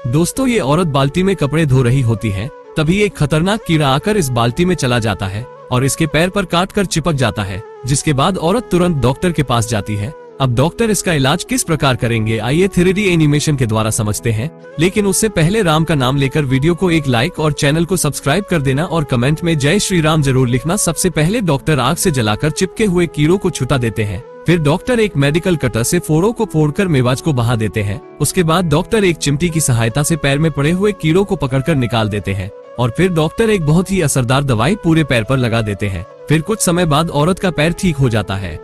दोस्तों, ये औरत बाल्टी में कपड़े धो रही होती है, तभी एक खतरनाक कीड़ा आकर इस बाल्टी में चला जाता है और इसके पैर पर काट कर चिपक जाता है, जिसके बाद औरत तुरंत डॉक्टर के पास जाती है। अब डॉक्टर इसका इलाज किस प्रकार करेंगे, आइए 3D एनिमेशन के द्वारा समझते हैं। लेकिन उससे पहले राम का नाम लेकर वीडियो को एक लाइक और चैनल को सब्सक्राइब कर देना और कमेंट में जय श्री राम जरूर लिखना। सबसे पहले डॉक्टर आग से जलाकर चिपके हुए कीड़ों को छुटा देते हैं। फिर डॉक्टर एक मेडिकल कटर से फोड़ों को फोड़कर मेवाज को बहा देते हैं। उसके बाद डॉक्टर एक चिमटी की सहायता से पैर में पड़े हुए कीड़ों को पकड़कर निकाल देते हैं और फिर डॉक्टर एक बहुत ही असरदार दवाई पूरे पैर पर लगा देते हैं। फिर कुछ समय बाद औरत का पैर ठीक हो जाता है।